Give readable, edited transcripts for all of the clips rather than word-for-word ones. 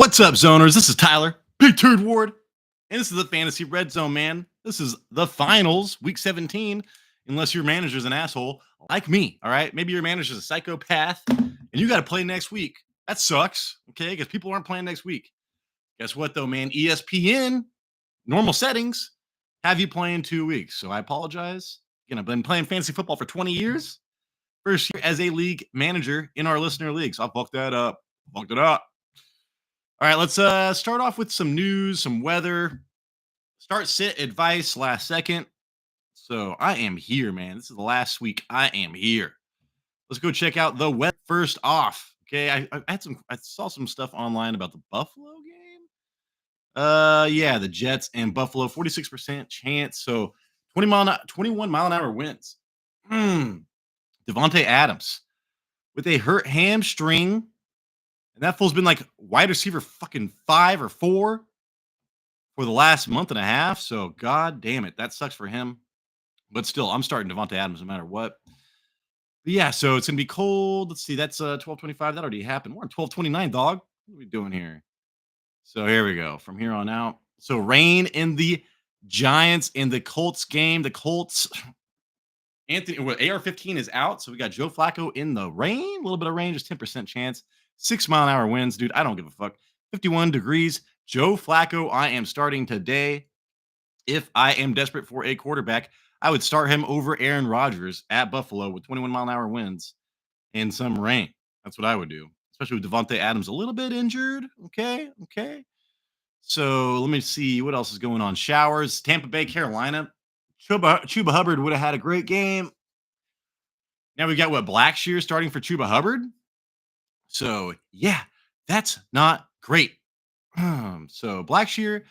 What's up, zoners? This is Tyler, Big Turd Ward, and this is the Fantasy Red Zone, man. This is the finals, week 17, unless your manager's an asshole like me, all right? Maybe your manager's a psychopath, and you got to play next week. That sucks, okay? Because people aren't playing next week. Guess what, though, man? ESPN, normal settings, have you playing 2 weeks. So I apologize. Again, I've been playing fantasy football for 20 years. First year as a league manager in our listener league. So I fucked that up. Fucked it up. All right, let's start off with some news, some weather. Start sit advice last second. So I am here, man. This is the last week. I am here. Let's go check out the weather first off. Okay, I saw some stuff online about the Buffalo game. Yeah, the Jets and Buffalo, 46% chance. So 21 mile an hour winds. Devontae Adams with a hurt hamstring. And that fool's been like wide receiver fucking 5 or 4 for the last month and a half. So, god damn it. That sucks for him. But still, I'm starting Devontae Adams no matter what. But yeah, so it's going to be cold. Let's see. That's 12:25. That already happened. We're on 12:29, dog. What are we doing here? So, here we go. From here on out. So, rain in the Giants and the Colts game. The Colts, AR-15 is out. So, we got Joe Flacco in the rain. A little bit of rain, just 10% chance. 6 mile an hour winds, dude. I don't give a fuck. 51 degrees. Joe Flacco, I am starting today. If I am desperate for a quarterback, I would start him over Aaron Rodgers at Buffalo with 21 mile an hour winds and some rain. That's what I would do, especially with Devontae Adams a little bit injured. Okay. So let me see what else is going on. Showers, Tampa Bay, Carolina. Chuba Hubbard would have had a great game. Now we got Blackshear starting for Chuba Hubbard. So, yeah, that's not great. So, Blackshear,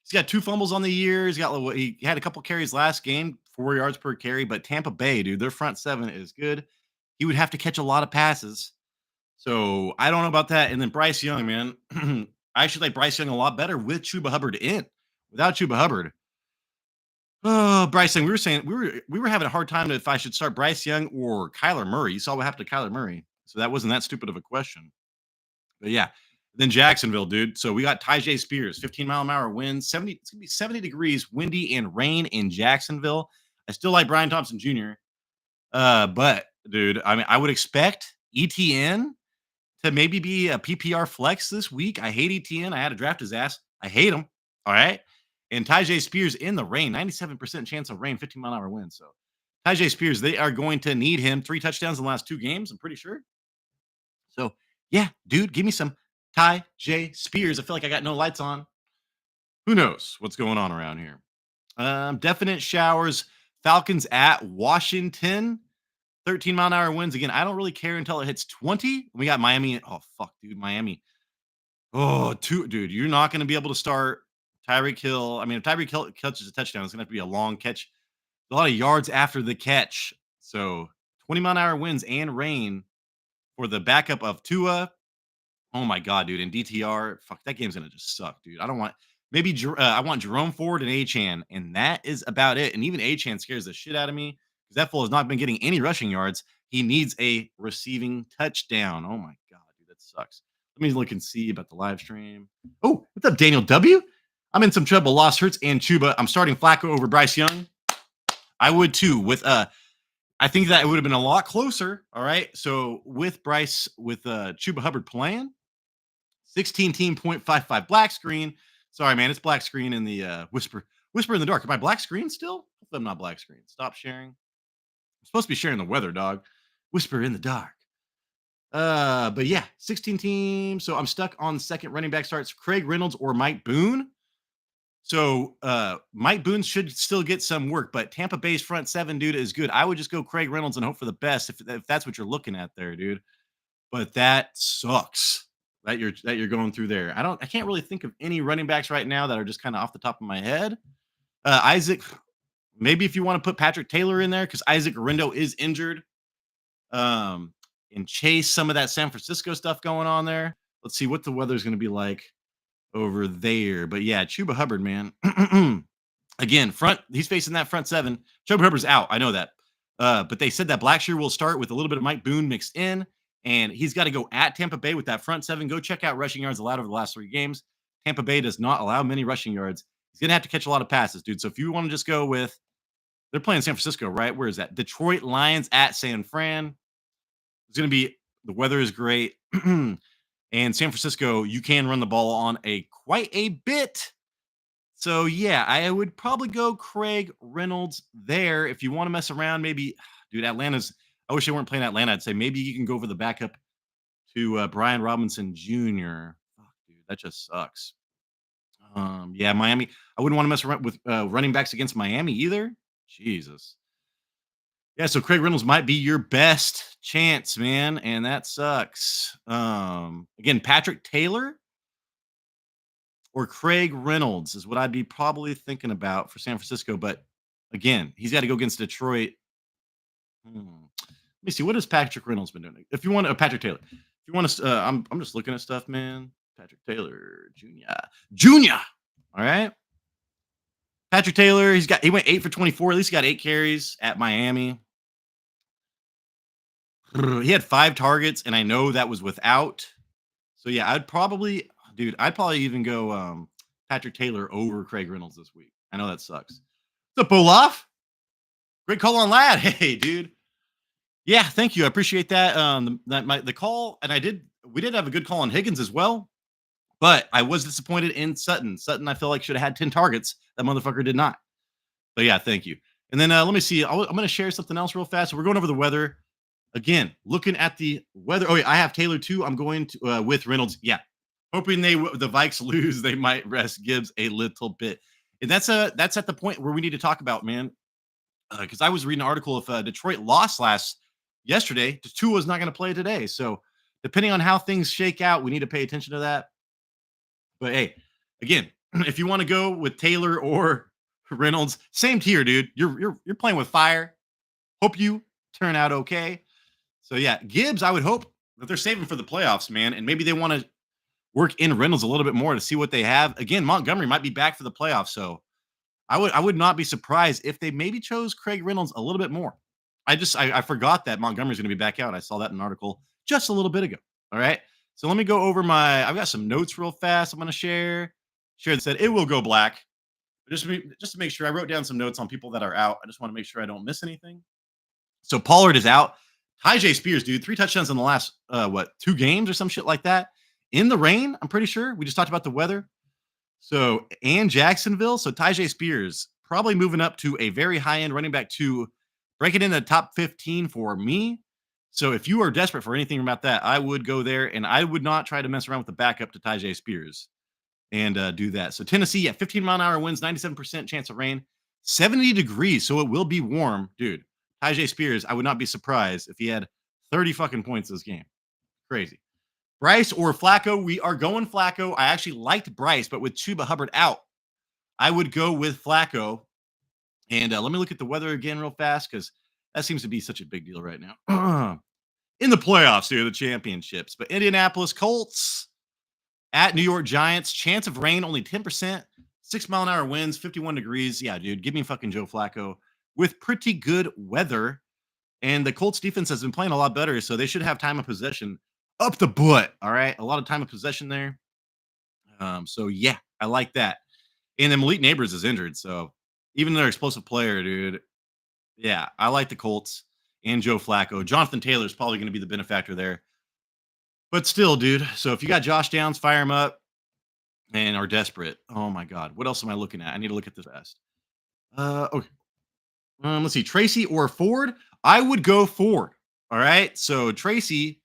he's got 2 fumbles on the year. He had a couple carries last game, 4 yards per carry. But Tampa Bay, dude, their front 7 is good. He would have to catch a lot of passes. So, I don't know about that. And then Bryce Young, man. I actually like Bryce Young a lot better with Chuba Hubbard in. Without Chuba Hubbard. Oh, Bryce Young, we were saying we were having a hard time if I should start Bryce Young or Kyler Murray. You saw what happened to Kyler Murray. So that wasn't that stupid of a question. But yeah, then Jacksonville, dude. So we got Tyjae Spears, 15 mile an hour winds, 70. It's gonna be 70 degrees, windy and rain in Jacksonville. I still like Brian Thompson Jr. But dude, I mean, I would expect ETN to maybe be a PPR flex this week. I hate ETN. I had to draft his ass. I hate him. All right. And Tyjae Spears in the rain, 97% chance of rain, 15 mile an hour wind. So Tyjae Spears, they are going to need him. 3 touchdowns in the last 2 games, I'm pretty sure. So, yeah, dude, give me some Tyjae Spears. I feel like I got no lights on. Who knows what's going on around here? Definite showers. Falcons at Washington. 13 mile an hour winds. Again, I don't really care until it hits 20. We got Miami. Oh, fuck, dude. Miami. Oh, dude, you're not going to be able to start Tyreek Hill. I mean, if Tyreek Hill catches a touchdown, it's going to have to be a long catch. A lot of yards after the catch. So 20 mile an hour winds and rain for the backup of Tua. Oh my god, dude! And DTR, fuck, that game's gonna just suck, dude. I don't want I want Jerome Ford and Achane, and that is about it. And even Achane scares the shit out of me because that fool has not been getting any rushing yards. He needs a receiving touchdown. Oh my god, dude, that sucks. Let me look and see about the live stream. Oh, what's up, Daniel W? I'm in some trouble. Lost Hurts and Chuba. I'm starting Flacco over Bryce Young. I would too. I think that it would have been a lot closer. All right. So with Chuba Hubbard playing, 16 team 0.55 black screen. Sorry, man. It's black screen in the whisper in the dark. Am I black screen still? I'm not black screen. Stop sharing. I'm supposed to be sharing the weather, dog. Whisper in the dark. But yeah, 16 teams. So I'm stuck on second running back starts Craig Reynolds or Mike Boone. So Mike Boone should still get some work, but Tampa Bay's front 7, dude, is good. I would just go Craig Reynolds and hope for the best if that's what you're looking at there, dude. But that sucks that you're going through there. I can't really think of any running backs right now that are just kind of off the top of my head. Isaac, maybe if you want to put Patrick Taylor in there because Isaac Rindo is injured. And chase some of that San Francisco stuff going on there. Let's see what the weather's going to be like over there. But yeah, Chuba Hubbard, man. Again, he's facing that front 7. Chuba Hubbard's out. I know that. But they said that Blackshear will start with a little bit of Mike Boone mixed in And he's got to go at Tampa Bay with that front seven. Go check out rushing yards allowed over the last 3 games. Tampa Bay does not allow many rushing yards. He's going to have to catch a lot of passes, dude. So if you want to just go with, they're playing San Francisco, right? Where is that? Detroit Lions at San Fran. It's going to be, the weather is great. And San Francisco, you can run the ball on quite a bit. So yeah, I would probably go Craig Reynolds there. If you want to mess around, maybe, dude, I wish they weren't playing Atlanta. I'd say maybe you can go for the backup to Brian Robinson Jr. Fuck, dude, that just sucks. Yeah, Miami. I wouldn't want to mess around with running backs against Miami either. Jesus. Yeah, so Craig Reynolds might be your best chance, man, and that sucks. Again, Patrick Taylor or Craig Reynolds is what I'd be probably thinking about for San Francisco. But again, he's got to go against Detroit. Let me see. What has Patrick Reynolds been doing? If you want Patrick Taylor, if you want to, I'm just looking at stuff, man. Patrick Taylor Jr. All right. Patrick Taylor, he went 8 for 24. At least he got 8 carries at Miami. He had 5 targets, and I know that was without. So yeah, I'd probably even go Patrick Taylor over Craig Reynolds this week. I know that sucks. What's up, Olaf? Great call on Lad. Hey, dude. Yeah, thank you. I appreciate that. The call, and we did have a good call on Higgins as well, but I was disappointed in Sutton. Sutton, I feel like should have had 10 targets. That motherfucker did not. But yeah, thank you. And then let me see. I'm going to share something else real fast. So we're going over the weather again. Looking at the weather. Oh, yeah, I have Taylor too. I'm going to with Reynolds. Yeah, hoping the Vikes lose, they might rest Gibbs a little bit. And that's at the point where we need to talk about, man. Because I was reading an article, if Detroit lost yesterday, Tua is not going to play today. So depending on how things shake out, we need to pay attention to that. But hey, again, if you want to go with Taylor or Reynolds, same tier, dude. You're playing with fire. Hope you turn out okay. So yeah, Gibbs, I would hope that they're saving for the playoffs, man, and maybe they want to work in Reynolds a little bit more to see what they have. Again, Montgomery might be back for the playoffs, so I would not be surprised if they maybe chose Craig Reynolds a little bit more. I forgot that Montgomery's going to be back out. I saw that in an article just a little bit ago. All right. So let me go over I've got some notes real fast. I'm going to share that said it will go black. Just to make sure, I wrote down some notes on people that are out. I just want to make sure I don't miss anything. So Pollard is out. Tyjae Spears, dude, 3 touchdowns in the last 2 games or some shit like that. In the rain, I'm pretty sure. We just talked about the weather. So, and Jacksonville. So Tyjae Spears probably moving up to a very high-end running back 2, breaking into the top 15 for me. So if you are desperate for anything about that, I would go there, and I would not try to mess around with the backup to Tyjae Spears and do that. So Tennessee at 15-mile-an-hour winds, 97% chance of rain, 70 degrees, so it will be warm. Dude, Tyjae Spears, I would not be surprised if he had 30 fucking points this game. Crazy. Bryce or Flacco, we are going Flacco. I actually liked Bryce, but with Chuba Hubbard out, I would go with Flacco. And let me look at the weather again real fast, because that seems to be such a big deal right now. In the playoffs here, the championships. But Indianapolis Colts at New York Giants, chance of rain, only 10%, 6-mile-an-hour winds, 51 degrees. Yeah, dude, give me fucking Joe Flacco with pretty good weather. And the Colts defense has been playing a lot better, so they should have time of possession up the butt. All right. A lot of time of possession there. So yeah, I like that. And then Malik Neighbors is injured. So even their explosive player, dude. Yeah, I like the Colts and Joe Flacco. Jonathan Taylor is probably going to be the benefactor there. But still, dude. So if you got Josh Downs, fire him up and are desperate. Oh my God. What else am I looking at? I need to look at this fast. Okay. Let's see. Tracy or Ford? I would go Ford. All right. So Tracy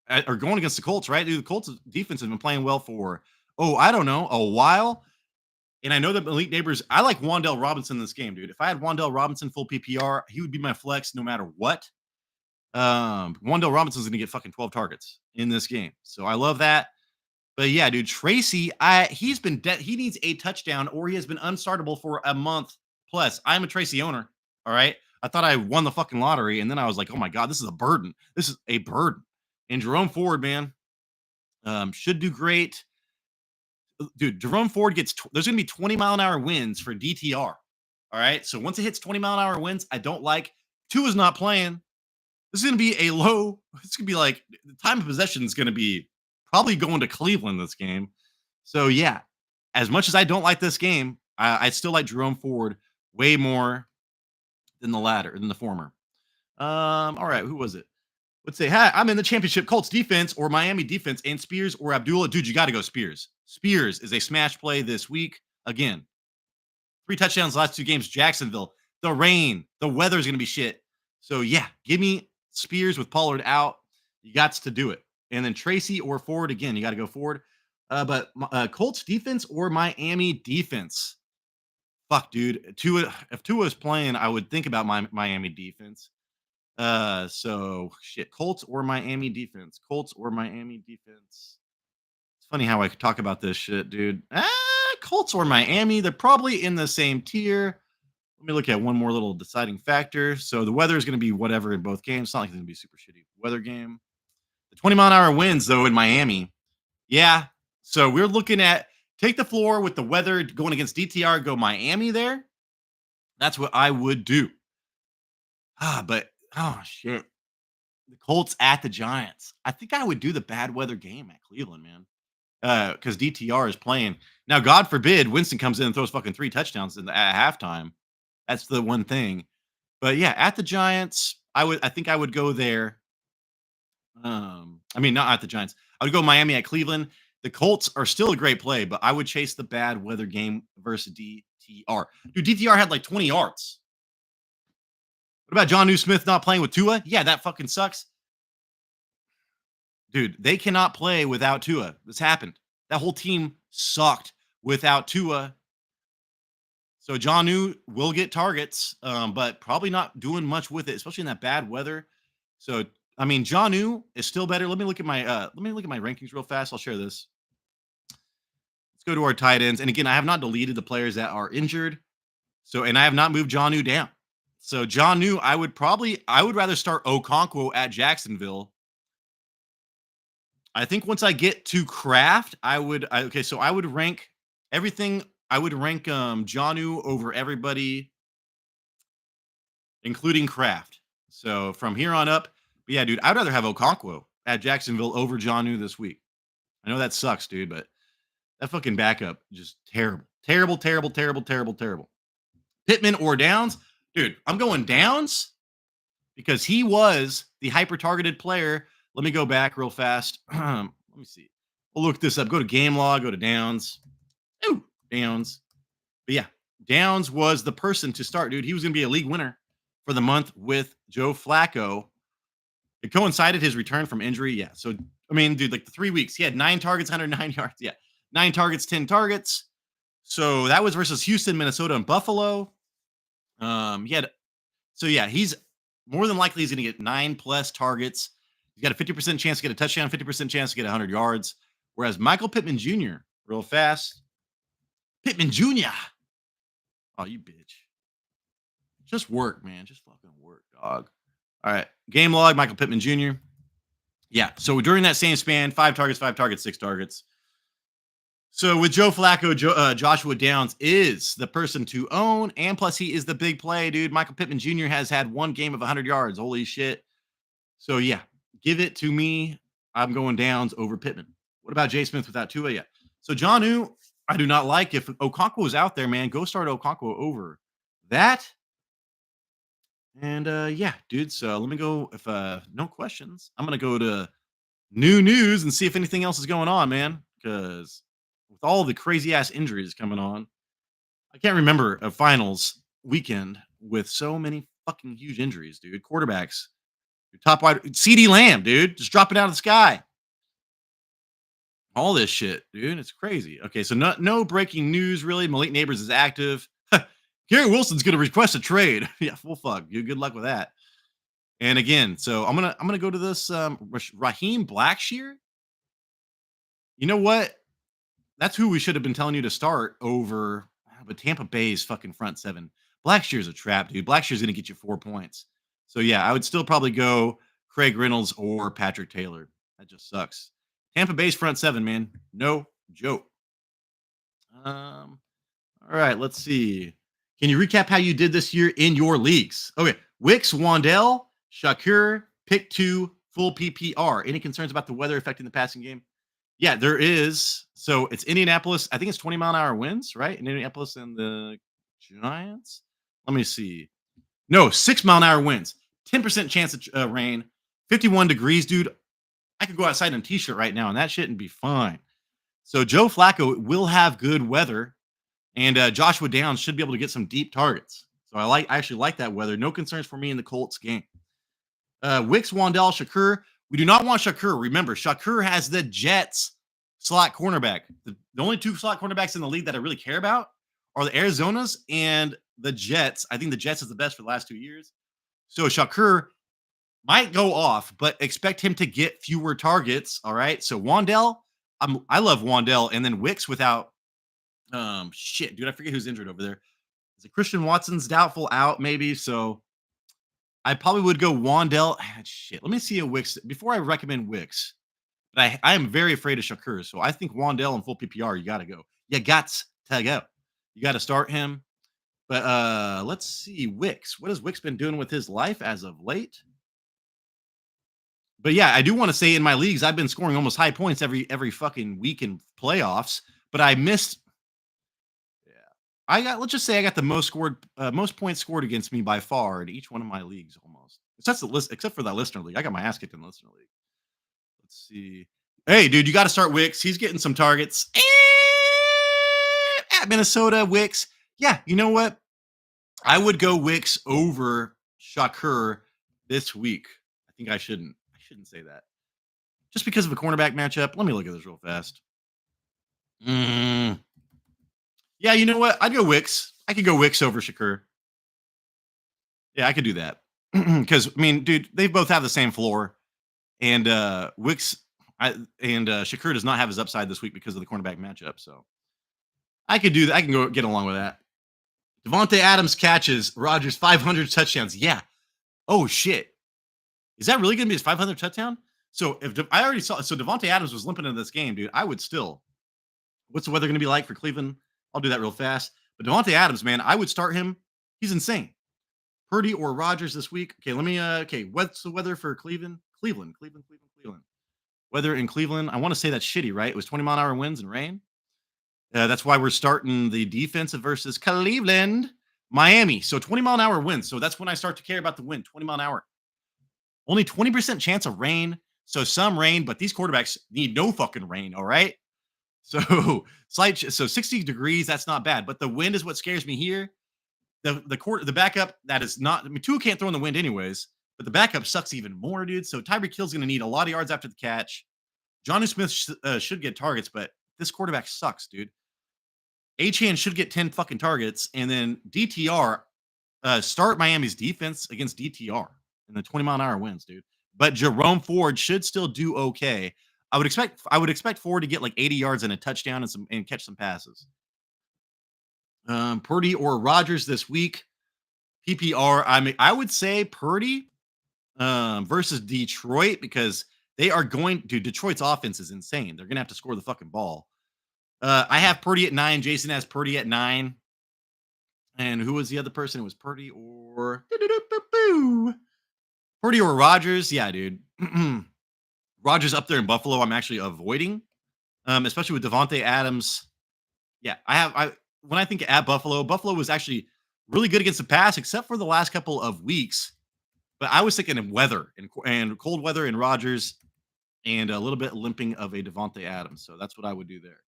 are going against the Colts, right? Dude, the Colts defense has been playing well for, I don't know, a while. And I know that Malik Neighbors, I like Wan'Dale Robinson in this game, dude. If I had Wan'Dale Robinson full PPR, he would be my flex no matter what. Wan'Dale Robinson's going to get fucking 12 targets in this game. So I love that. But yeah, dude, Tracy, he needs a touchdown, or he has been unstartable for a month plus. I'm a Tracy owner. All right. I thought I won the fucking lottery. And then I was like, oh my God, this is a burden. This is a burden. And Jerome Ford, man, should do great. Dude, Jerome Ford there's going to be 20-mile-an-hour winds for DTR. All right. So once it hits 20-mile-an-hour winds, I don't like. Tua's not playing. This is going to be a low. It's going to be like the time of possession is going to be probably going to Cleveland this game. So yeah, as much as I don't like this game, I still like Jerome Ford way more than the former. All right, who was it? Let's say, hi, I'm in the championship. Colts defense or Miami defense, and Spears or Abdullah. Dude, you got to go Spears. Spears is a smash play this week. Again, 3 touchdowns last 2 games. Jacksonville, the rain, the weather is going to be shit. So yeah, give me Spears with Pollard out. You got to do it. And then Tracy or Ford again. You got to go Ford. But Colts defense or Miami defense. Fuck, dude. If Tua is playing, I would think about my Miami defense. So shit. Colts or Miami defense. Colts or Miami defense. It's funny how I could talk about this shit, dude. Colts or Miami. They're probably in the same tier. Let me look at one more little deciding factor. So the weather is going to be whatever in both games. It's not like it's going to be super shitty weather game. The 20-mile-an-hour winds, though, in Miami. Yeah. So we're looking at take the floor with the weather going against DTR, go Miami there. That's what I would do. But oh shit. The Colts at the Giants. I think I would do the bad weather game at Cleveland, man. Because DTR is playing. Now, God forbid Winston comes in and throws fucking 3 touchdowns at halftime. That's the one thing. But yeah, at the Giants, I think I would go there. I mean, not at the Giants. I would go Miami at Cleveland. The Colts are still a great play, but I would chase the bad weather game versus DTR. Dude, DTR had like 20 yards. What about John Smith not playing with Tua? Yeah, that fucking sucks. Dude, they cannot play without Tua. This happened. That whole team sucked without Tua. So Jonnu will get targets, but probably not doing much with it, especially in that bad weather. So I mean, Jonnu is still better. Let me look at my rankings real fast. I'll share this. Let's go to our tight ends. And again, I have not deleted the players that are injured. So, and I have not moved Jonnu down. So Jonnu, I would rather start Okonkwo at Jacksonville. I think once I get to Kraft, I would rank everything. I would rank Jonnu over everybody, including Kraft. So from here on up, but yeah, dude, I'd rather have Okonkwo at Jacksonville over Jonnu this week. I know that sucks, dude, but that fucking backup just terrible. Terrible, terrible, terrible, terrible, terrible. Pittman or Downs? Dude, I'm going Downs because he was the hyper-targeted player. Let me go back real fast. Let me see. We'll look this up. Go to game log, go to Downs. Ooh, Downs. But yeah, Downs was the person to start, dude. He was going to be a league winner for the month with Joe Flacco. It coincided his return from injury. Yeah. So, I mean, dude, like the 3 weeks, he had 9 targets, 109 yards. Yeah. 9 targets, 10 targets. So that was versus Houston, Minnesota, and Buffalo. He's more than likely he's going to get 9+ targets. He's got a 50% chance to get a touchdown, 50% chance to get 100 yards. Whereas Michael Pittman Jr., real fast. Pittman Jr. Oh, you bitch. Just work, man. Just fucking work, dog. All right. Game log, Michael Pittman Jr. Yeah. So during that same span, 5 targets, 6 targets. So with Joe Flacco, Joshua Downs is the person to own. And plus, he is the big play, dude. Michael Pittman Jr. has had 1 game of 100 yards. Holy shit. So yeah, give it to me. I'm going Downs over Pittman. What about Jay Smith without Tua? Yeah. So Jonnu, I do not like. If Okonkwo is out there, man, go start Okonkwo over that. And yeah, dude. So let me go. If no questions, I'm gonna go to new news and see if anything else is going on, man. Because with all the crazy ass injuries coming on, I can't remember a finals weekend with so many fucking huge injuries, dude. Quarterbacks, your top wide, CeeDee Lamb, dude, just dropping out of the sky. All this shit, dude. It's crazy. Okay, so no breaking news really. Malik Neighbors is active. Gary Wilson's gonna request a trade. Yeah, full fuck. Good luck with that. And again, so I'm gonna go to this Raheem Blackshear. You know what? That's who we should have been telling you to start over. But Tampa Bay's fucking front seven. Blackshear's a trap, dude. Blackshear's gonna get you 4 points. So yeah, I would still probably go Craig Reynolds or Patrick Taylor. That just sucks. Tampa Bay's front seven, man. No joke. All right, let's see. Can you recap how you did this year in your leagues? Okay, Wicks, Wandell, Shakur, Pick 2, full PPR. Any concerns about the weather affecting the passing game? Yeah, there is. So it's Indianapolis. I think it's 20-mile-an-hour winds, right? In Indianapolis and the Giants. Let me see. No, 6-mile-an-hour winds. 10% chance of rain. 51 degrees, dude. I could go outside in a t-shirt right now and that shit and be fine. So Joe Flacco will have good weather, and Joshua Downs should be able to get some deep targets. So I actually like that weather. No concerns for me in the Colts game. Wicks, Wandell, Shakur. We do not want Shakur. Remember, Shakur has the Jets slot cornerback. The only 2 slot cornerbacks in the league that I really care about are the Arizonas and the Jets. I think the Jets is the best for the last 2 years. So Shakur might go off, but expect him to get fewer targets. All right. So Wandell, I love Wandell, and then Wicks without shit, dude. I forget who's injured over there. Is it Christian Watson's doubtful out, maybe? So I probably would go Wandell. Shit. Let me see a Wicks before I recommend Wicks. But I am very afraid of Shakur. So I think Wandell in full PPR, you gotta go. You got to go. You got to start him. But let's see. Wicks. What has Wicks been doing with his life as of late? But yeah, I do want to say in my leagues, I've been scoring almost high points every fucking week in playoffs, but I missed. Yeah, I got. Let's just say I got the most points scored against me by far in each one of my leagues, almost. Except for that listener league. I got my ass kicked in the listener league. Let's see. Hey, dude, you got to start Wicks. He's getting some targets at Minnesota. Wicks. Yeah, you know what? I would go Wicks over Shakur this week. I think I shouldn't say that. Just because of a cornerback matchup. Let me look at this real fast. Yeah, you know what? I'd go Wicks. I could go Wicks over Shakur. Yeah, I could do that. Because, I mean, dude, they both have the same floor. And Wicks and Shakur does not have his upside this week because of the cornerback matchup. So I could do that. I can go get along with that. Davante Adams catches Rodgers 500 touchdowns. Yeah. Oh, shit. Is that really going to be his 500 touchdown? So if I already saw, so Davante Adams was limping into this game, dude. I would still. What's the weather going to be like for Cleveland? I'll do that real fast. But Davante Adams, man, I would start him. He's insane. Purdy or Rodgers this week. Okay, let me. Okay, what's the weather for Cleveland? Cleveland. Weather in Cleveland. I want to say that's shitty, right? It was 20-mile-an-hour winds and rain. That's why we're starting the defensive versus Cleveland, Miami. So 20-mile-an-hour winds. So that's when I start to care about the wind. 20-mile-an-hour. Only 20% chance of rain. So some rain, but these quarterbacks need no fucking rain. All right. So so 60 degrees. That's not bad. But the wind is what scares me here. The backup that is not. I mean, Tua can't throw in the wind anyways. But the backup sucks even more, dude. So Tyreek Hill's going to need a lot of yards after the catch. Johnny Smith should get targets, but this quarterback sucks, dude. Achane should get 10 fucking targets, and then DTR start Miami's defense against DTR in the 20-mile-an-hour winds, dude. But Jerome Ford should still do okay. I would expect Ford to get like 80 yards and a touchdown and catch some passes. Purdy or Rodgers this week. PPR. I would say Purdy versus Detroit because they are going to. Detroit's offense is insane. They're gonna have to score the fucking ball. I have Purdy at 9. Jason has Purdy at 9. And who was the other person? It was Purdy or Rodgers. Yeah, dude. Rodgers up there in Buffalo. I'm actually avoiding, especially with Davante Adams. Yeah, when I think at Buffalo was actually really good against the pass, except for the last couple of weeks. But I was thinking of weather and cold weather and Rodgers, and a little bit limping of a Davante Adams. So that's what I would do there.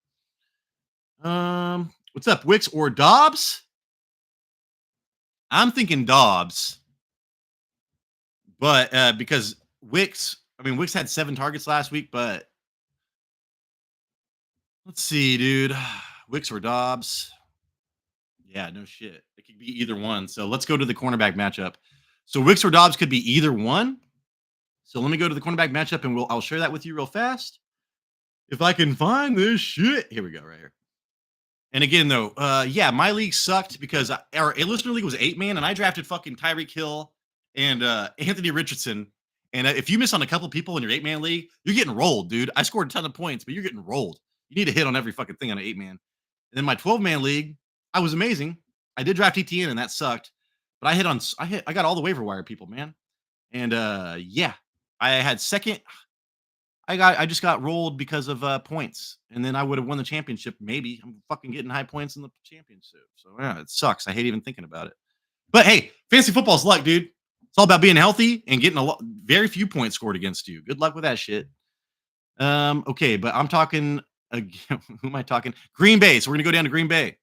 What's up, Wicks or Dobbs? I'm thinking Dobbs, but because Wicks had 7 targets last week, but let's see, dude. Wicks or Dobbs? Yeah, no shit. It could be either one. So let's go to the cornerback matchup. So Wicks or Dobbs could be either one. So let me go to the cornerback matchup, and I'll share that with you real fast. If I can find this shit. Here we go, right here. And again, though, yeah, my league sucked because our listener league was 8-man, and I drafted fucking Tyreek Hill and Anthony Richardson. And if you miss on a couple people in your 8-man league, you're getting rolled, dude. I scored a ton of points, but you're getting rolled. You need to hit on every fucking thing on an 8-man. And then my 12-man league, I was amazing. I did draft ETN, and that sucked. But I got all the waiver wire people, man. And yeah, I had second. I just got rolled because of points, and then I would have won the championship. Maybe I'm fucking getting high points in the championship. So yeah, it sucks. I hate even thinking about it. But hey, fantasy football's luck, dude. It's all about being healthy and getting a lot, very few points scored against you. Good luck with that shit. Okay, but I'm talking again. Who am I talking? Green Bay. So we're gonna go down to Green Bay.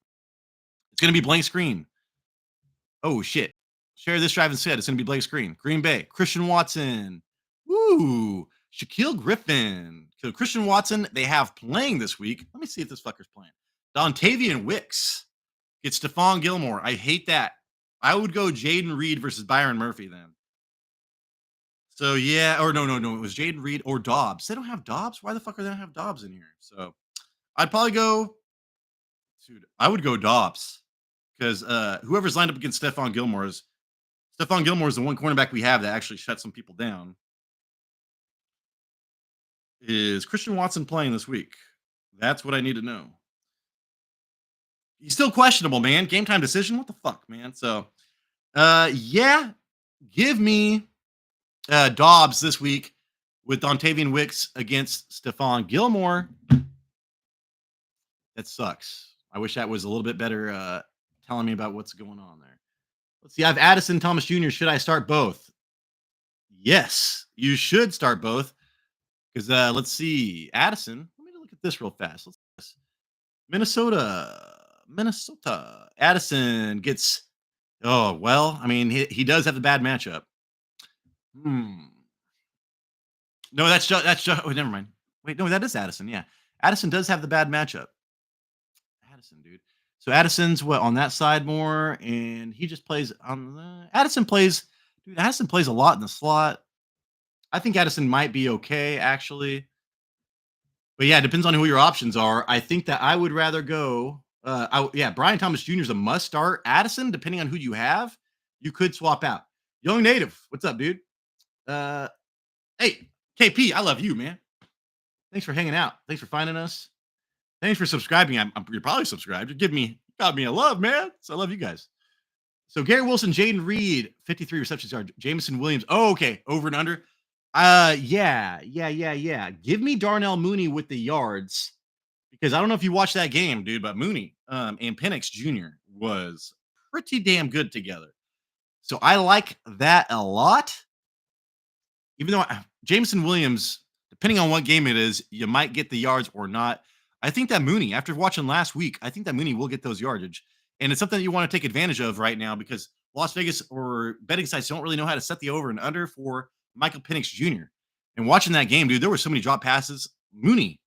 It's gonna be blank screen. Oh shit. Share this drive instead. It's gonna be blank screen. Green Bay. Christian Watson. Woo. Shaquille Griffin. So Christian Watson, they have playing this week. Let me see if this fucker's playing. Dontavian Wicks. It's Stephon Gilmore. I hate that. I would go Jaden Reed versus Byron Murphy then. So yeah, or no. It was Jaden Reed or Dobbs. They don't have Dobbs. Why the fuck are they don't have Dobbs in here? So I'd probably go, dude. I would go Dobbs because whoever's lined up against Stephon Gilmore is the one cornerback we have that actually shut some people down. Is Christian Watson playing this week? That's what I need to know. He's still questionable, man. Game time decision. What the fuck, man? So, yeah, give me Dobbs this week with Dontavian Wicks against Stephon Gilmore. That sucks. I wish that was a little bit better telling me about what's going on there. Let's see. I have Addison Thomas Jr. Should I start both? Yes, you should start both. Because let's see. Addison. Let me look at this real fast. Minnesota. Addison gets. Oh well. I mean, he does have the bad matchup. Hmm. No, that's just. Oh, never mind. Wait, no, that is Addison. Yeah, Addison does have the bad matchup. Addison, dude. So Addison's what on that side more, and he just plays on the. Addison plays. Dude, Addison plays a lot in the slot. I think Addison might be okay, actually. But yeah, it depends on who your options are. I think that I would rather go. Yeah, Brian Thomas Jr. is a must start. Addison, depending on who you have, you could swap out. Young Native, what's up, dude? Uh, hey, KP, I love you, man. Thanks for hanging out. Thanks for finding us. Thanks for subscribing. You're probably subscribed. You got me a love, man. So I love you guys. So Garrett Wilson, Jaden Reed, 53 receptions yard. Jameson Williams. Oh, okay. Over and under. Yeah. Give me Darnell Mooney with the yards because I don't know if you watched that game, dude, but Mooney and Penix Jr. was pretty damn good together. So I like that a lot. Even though Jameson Williams, depending on what game it is, you might get the yards or not. I think that Mooney, after watching last week, I think that Mooney will get those yardage. And it's something that you want to take advantage of right now because Las Vegas or betting sites don't really know how to set the over and under for Michael Penix Jr. And watching that game, dude, there were so many drop passes. Mooney,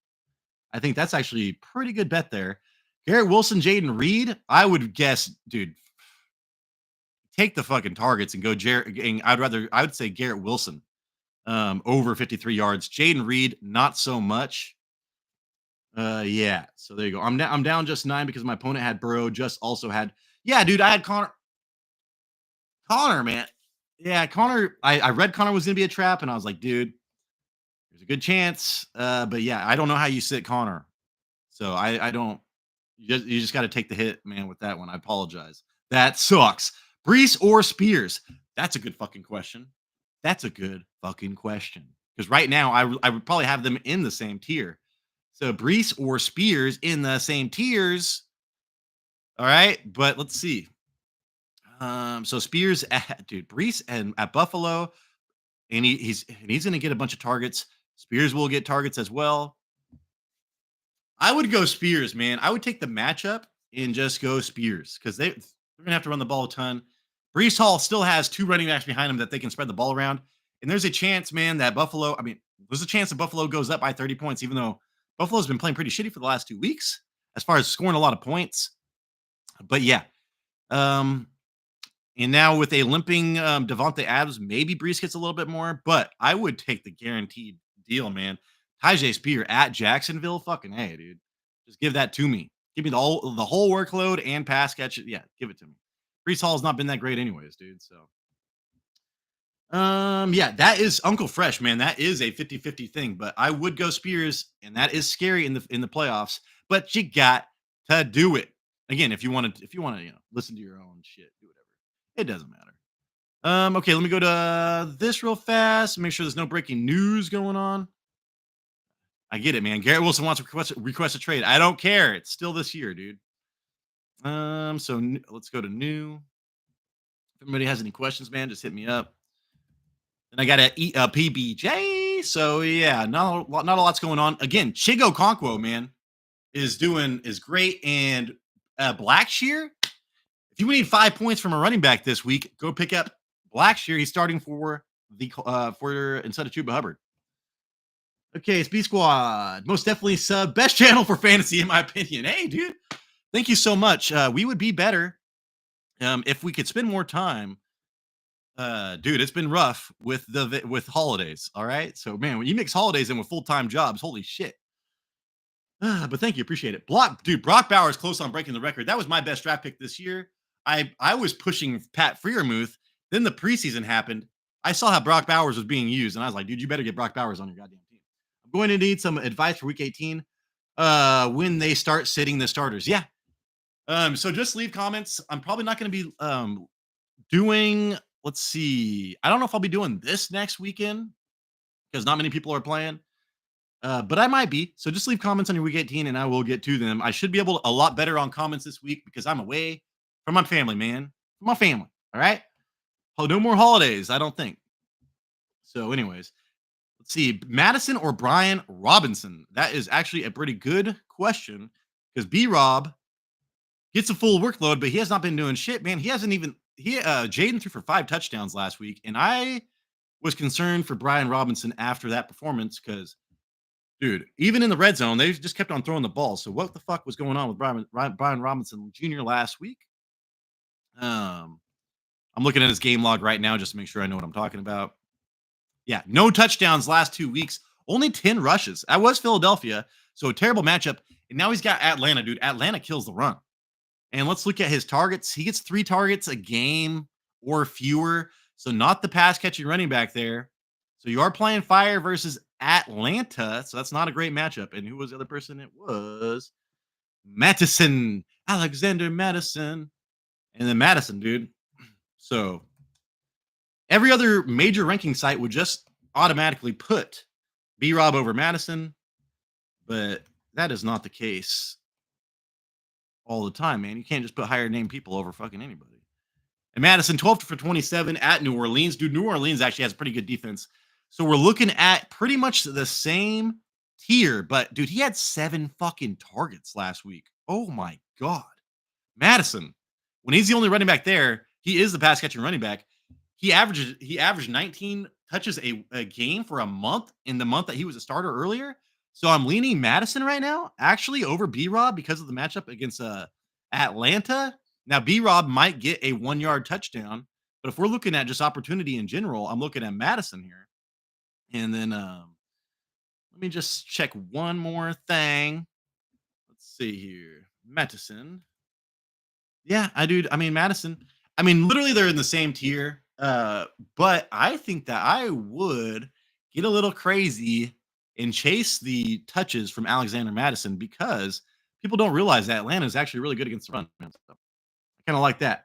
I think that's actually a pretty good bet there. Garrett Wilson, Jaden Reed, I would guess, dude, take the fucking targets and go Jared. I would say Garrett Wilson over 53 yards. Jaden Reed, not so much. Yeah. So there you go. I'm down just 9 because my opponent had Burrow. Just also had. Yeah, dude. I had Connor. Connor, man. Yeah, Connor. I read Connor was gonna be a trap, and I was like, dude, there's a good chance. But yeah, I don't know how you sit Connor. So I don't. You just got to take the hit, man. With that one, I apologize. That sucks. Brees or Spears? That's a good fucking question. That's a good fucking question. Because right now, I would probably have them in the same tier. So Brees or Spears in the same tiers. All right, but let's see. So Spears, dude, Brees and at Buffalo, and he's going to get a bunch of targets. Spears will get targets as well. I would go Spears, man. I would take the matchup and just go Spears because they're going to have to run the ball a ton. Brees Hall still has 2 running backs behind him that they can spread the ball around. And there's a chance, man, that there's a chance that Buffalo goes up by 30 points, even though Buffalo's been playing pretty shitty for the last 2 weeks as far as scoring a lot of points. But yeah. And now with a limping Devontae Adams, maybe Brees gets a little bit more, but I would take the guaranteed deal, man. Tyjae Spear at Jacksonville, fucking hey, dude. Just give that to me. Give me the whole workload and pass catch. Yeah, give it to me. Brees Hall's not been that great anyways, dude. So yeah, that is Uncle Fresh, man. That is a 50-50 thing, but I would go Spears, and that is scary in the playoffs, but you got to do it. Again, if you want to, listen to your own shit, do whatever. It doesn't matter. Okay, let me go to this real fast. Make sure there's no breaking news going on. I get it, man. Garrett Wilson wants to request a trade. I don't care. It's still this year, dude. Let's go to new. If anybody has any questions, man, just hit me up. And I got a PBJ. So yeah, not a lot's going on. Again, Chigo Conquo, man, is great. And Blackshear, if you need 5 points from a running back this week, go pick up Blackshear. He's starting for instead of Chuba Hubbard. Okay, it's B Squad. Most definitely sub. Best channel for fantasy, in my opinion. Hey, dude. Thank you so much. We would be better if we could spend more time. Dude, it's been rough with holidays. All right. So, man, when you mix holidays in with full-time jobs, holy shit. But thank you, appreciate it. Brock Bowers close on breaking the record. That was my best draft pick this year. I was pushing Pat Freiermuth. Then the preseason happened. I saw how Brock Bowers was being used, and I was like, dude, you better get Brock Bowers on your goddamn team. I'm going to need some advice for week 18 when they start sitting the starters. Yeah. So just leave comments. I'm probably not going to be doing, let's see. I don't know if I'll be doing this next weekend because not many people are playing. But I might be. So just leave comments on your week 18 and I will get to them. I should be able to a lot better on comments this week because I'm away from my family, man. From my family. All right. Oh, no more holidays, I don't think. So, anyways, let's see. Madison or Brian Robinson? That is actually a pretty good question because B Rob gets a full workload, but he has not been doing shit, man. He hasn't even Jaden threw for 5 touchdowns last week, and I was concerned for Brian Robinson after that performance because, dude, even in the red zone, they just kept on throwing the ball. So what the fuck was going on with Brian Robinson Jr. last week? I'm looking at his game log right now just to make sure I know what I'm talking about. Yeah, no touchdowns last 2 weeks, only 10 rushes. That was Philadelphia, so a terrible matchup. And now he's got Atlanta, dude. Atlanta kills the run. And let's look at his targets. He gets 3 targets a game or fewer, so not the pass catching running back there. So you are playing fire versus Atlanta, so that's not a great matchup. And who was the other person? It was Mattison, Alexander Mattison. And then Madison, dude. So every other major ranking site would just automatically put B-Rob over Madison, but that is not the case all the time, man. You can't just put higher name people over fucking anybody. And Madison, 12 for 27 at New Orleans. Dude, New Orleans actually has pretty good defense. So we're looking at pretty much the same tier, but dude, he had 7 fucking targets last week. Oh my God. Madison, when he's the only running back there, he is the pass catching running back. He averaged 19 touches a game for a month in the month that he was a starter earlier. So I'm leaning Madison right now, actually over B-Rob because of the matchup against Atlanta. Now B-Rob might get a 1-yard touchdown, but if we're looking at just opportunity in general, I'm looking at Madison here. And then let me just check one more thing. Let's see here. Madison. Yeah, I mean, Madison. I mean, literally they're in the same tier. But I think that I would get a little crazy and chase the touches from Alexander Madison because people don't realize that Atlanta is actually really good against the run. Man. So I kind of like that.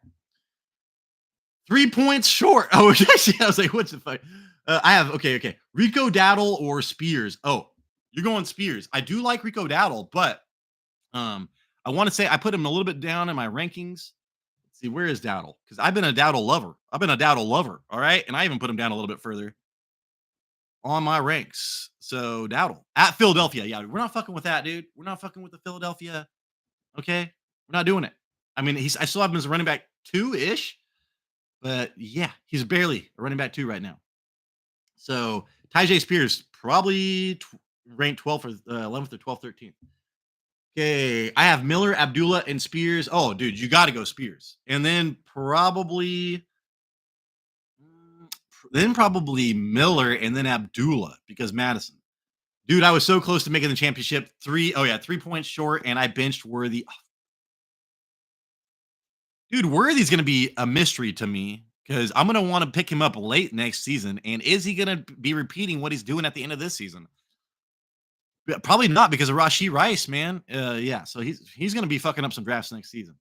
3 points short. Oh, actually, I was like, what's the fuck? I have okay. Rico Dowdle or Spears. Oh, you're going Spears. I do like Rico Dowdle, but I want to say I put him a little bit down in my rankings. Let's see, where is Dowdle? Because I've been a Dowdle lover. All right. And I even put him down a little bit further on my ranks. So Dowdle at Philadelphia. Yeah, we're not fucking with that, dude. We're not fucking with the Philadelphia. Okay. We're not doing it. I mean, I still have him as a running back 2-ish, but yeah, he's barely a running back 2 right now. So Tyjae Spears probably ranked 12th or 11th or 12th, 13th. Okay, I have Miller, Abdullah, and Spears. Oh, dude, you got to go Spears. And then probably Miller and then Abdullah because Madison. Dude, I was so close to making the championship. 3 points short, and I benched Worthy. Dude, Worthy's going to be a mystery to me because I'm going to want to pick him up late next season. And is he going to be repeating what he's doing at the end of this season? Probably not because of Rashee Rice, man. Yeah, so he's going to be fucking up some drafts next season.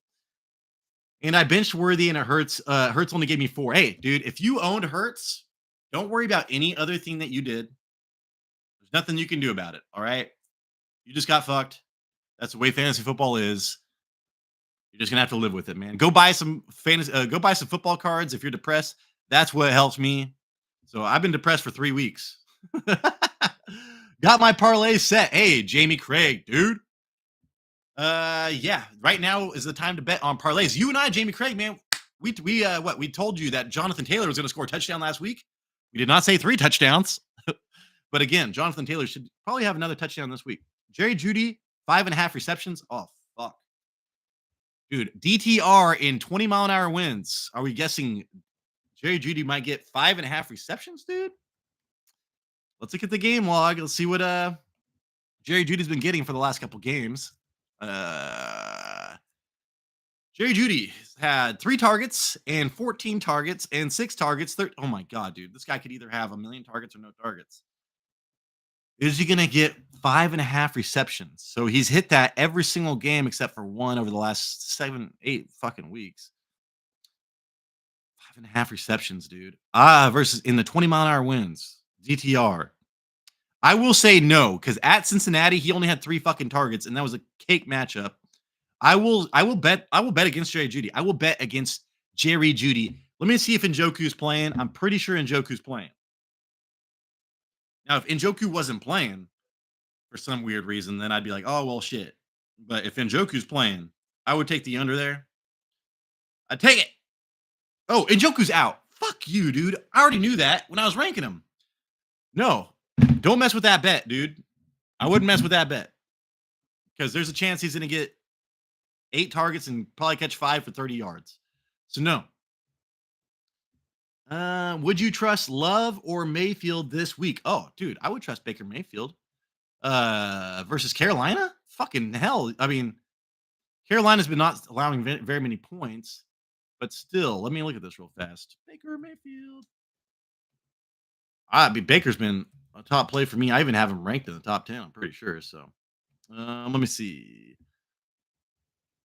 And I benched Worthy and it hurts. Hurts only gave me 4. Hey, dude, if you owned Hurts, don't worry about any other thing that you did. There's nothing you can do about it. All right. You just got fucked. That's the way fantasy football is. You're just gonna have to live with it, man. Go buy some fantasy. Go buy some football cards if you're depressed. That's what helps me. So I've been depressed for 3 weeks. Got my parlay set. Hey, Jamie Craig, dude. Yeah. Right now is the time to bet on parlays. You and I, Jamie Craig, man. We told you that Jonathan Taylor was going to score a touchdown last week. We did not say 3 touchdowns, but again, Jonathan Taylor should probably have another touchdown this week. Jerry Judy, 5.5 receptions. Oh fuck, dude. DTR in 20-mile-an-hour winds. Are we guessing Jerry Judy might get 5.5 receptions, dude? Let's look at the game log. Let's see what Jerry Judy's been getting for the last couple games. Jerry Judy had 3 targets and 14 targets and 6 targets. Oh my god, dude. This guy could either have a million targets or no targets. Is he gonna get 5.5 receptions? So he's hit that every single game except for one over the last 7, 8 fucking weeks. 5.5 receptions, dude. Versus in the 20-mile-an-hour winds. DTR. I will say no, because at Cincinnati, he only had 3 fucking targets, and that was a cake matchup. I will bet against Jerry Judy. I will bet against Jerry Judy. Let me see if Njoku's playing. I'm pretty sure Njoku's playing. Now, if Njoku wasn't playing for some weird reason, then I'd be like, oh well shit. But if Njoku's playing, I would take the under there. I'd take it. Oh, Njoku's out. Fuck you, dude. I already knew that when I was ranking him. No, don't mess with that bet, dude. I wouldn't mess with that bet. Because there's a chance he's going to get 8 targets and probably catch 5 for 30 yards. So no. Would you trust Love or Mayfield this week? Oh, dude, I would trust Baker Mayfield. Versus Carolina? Fucking hell. I mean, Carolina's been not allowing very many points, but still, let me look at this real fast. Baker Mayfield. Baker's been a top play for me. I even have him ranked in the top 10, I'm pretty sure. So let me see.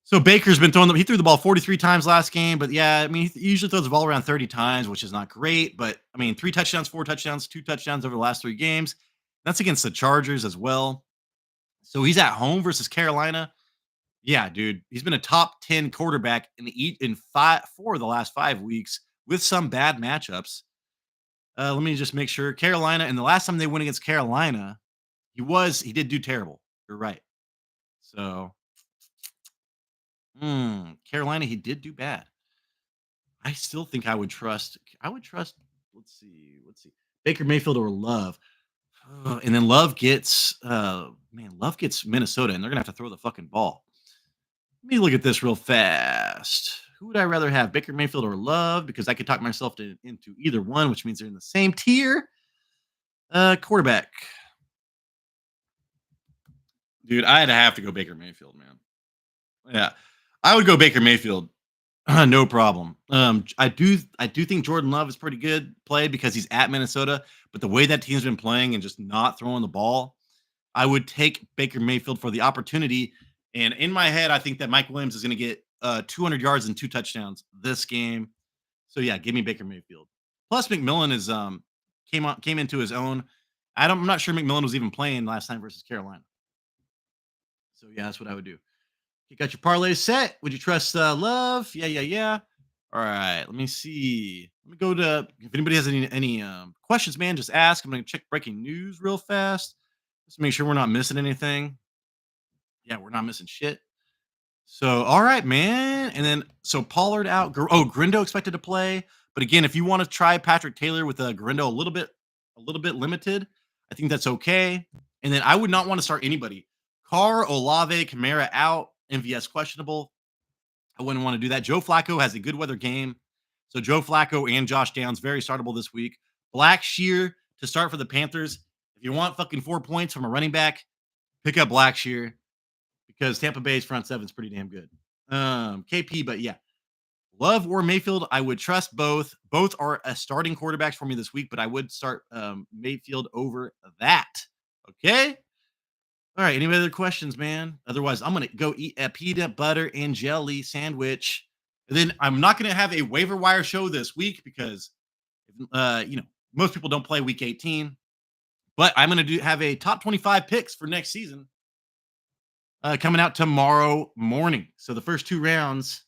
So Baker's been throwing he threw the ball 43 times last game, but yeah, I mean, he usually throws the ball around 30 times, which is not great. But I mean, 3 touchdowns, 4 touchdowns, 2 touchdowns over the last 3 games. That's against the Chargers as well. So he's at home versus Carolina. Yeah, dude, he's been a top 10 quarterback in 4 of the last 5 weeks with some bad matchups. Let me just make sure. Carolina, and the last time they went against Carolina, he did do terrible. You're right. So, Carolina, he did do bad. I still think let's see. Baker Mayfield or Love. And then Love gets Minnesota, and they're gonna have to throw the fucking ball. Let me look at this real fast. Who would I rather have, Baker Mayfield or Love? Because I could talk myself into either one, which means they're in the same tier. Quarterback. Dude, I'd have to go Baker Mayfield, man. Yeah. I would go Baker Mayfield. No problem. I do think Jordan Love is pretty good play because he's at Minnesota, but the way that team's been playing and just not throwing the ball, I would take Baker Mayfield for the opportunity. And in my head, I think that Mike Williams is going to get 200 yards and 2 touchdowns this game. So yeah, give me Baker Mayfield. Plus McMillan is came into his own. I'm not sure McMillan was even playing last time versus Carolina. So yeah, that's what I would do. You got your parlay set. Would you trust Love? Yeah. All right, let me see. Let me go to if anybody has any questions, man, just ask. I'm gonna check breaking news real fast. Just make sure we're not missing anything. Yeah, we're not missing shit. So, all right, man. And then so Pollard out. Grindo expected to play. But again, if you want to try Patrick Taylor with Grindo a little bit limited, I think that's okay. And then I would not want to start anybody. Carr, Olave, Kamara out. MVS questionable. I wouldn't want to do that. Joe Flacco has a good weather game. So Joe Flacco and Josh Downs very startable this week. Blackshear to start for the Panthers. If you want fucking 4 points from a running back, pick up Blackshear because Tampa Bay's front seven is pretty damn good. KP, but yeah. Love or Mayfield, I would trust both. Both are starting quarterbacks for me this week, but I would start Mayfield over that. Okay? All right. Any other questions, man? Otherwise, I'm going to go eat a peanut butter and jelly sandwich. And then I'm not going to have a waiver wire show this week because, most people don't play week 18. But I'm going to have a top 25 picks for next season coming out tomorrow morning. So the first 2 rounds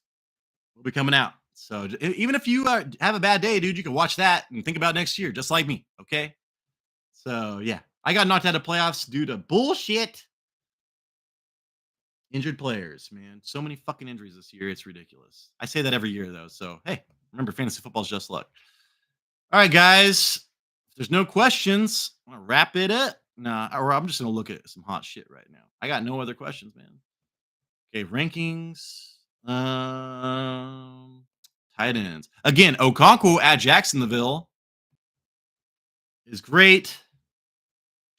will be coming out. So even if you have a bad day, dude, you can watch that and think about next year, just like me. Okay. So yeah, I got knocked out of playoffs due to bullshit. Injured players, man. So many fucking injuries this year. It's ridiculous. I say that every year, though. So, hey, remember, fantasy football is just luck. All right, guys. If there's no questions, I'm going to wrap it up. Nah, or I'm just going to look at some hot shit right now. I got no other questions, man. Okay, rankings. Tight ends. Again, Okonkwo at Jacksonville is great.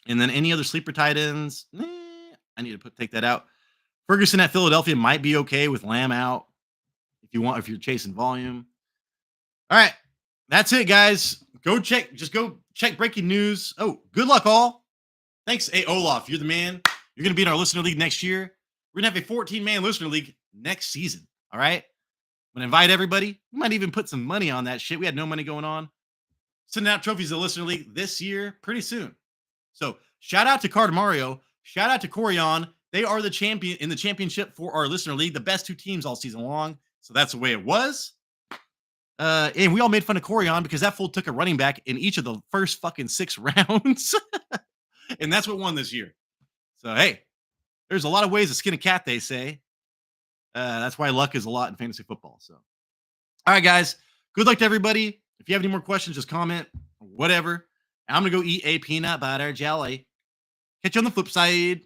And then any other sleeper tight ends, I need to take that out. Ferguson at Philadelphia might be okay with Lamb out if you're chasing volume. All right. That's it, guys. Go check breaking news. Oh, good luck, all. Thanks. Hey, Olaf, you're the man. You're going to be in our listener league next year. We're going to have a 14-man listener league next season. All right. I'm going to invite everybody. We might even put some money on that shit. We had no money going on. Sending out trophies to the listener league this year pretty soon. So shout out to Card Mario. Shout out to Corion. They are the champion in the championship for our listener league, the best 2 teams all season long. So that's the way it was. And we all made fun of Corion because that fool took a running back in each of the first fucking 6 rounds. And that's what won this year. So, hey, there's a lot of ways to skin a cat, they say. That's why luck is a lot in fantasy football. So, all right, guys, good luck to everybody. If you have any more questions, just comment, whatever. I'm going to go eat a peanut butter jelly. Catch you on the flip side.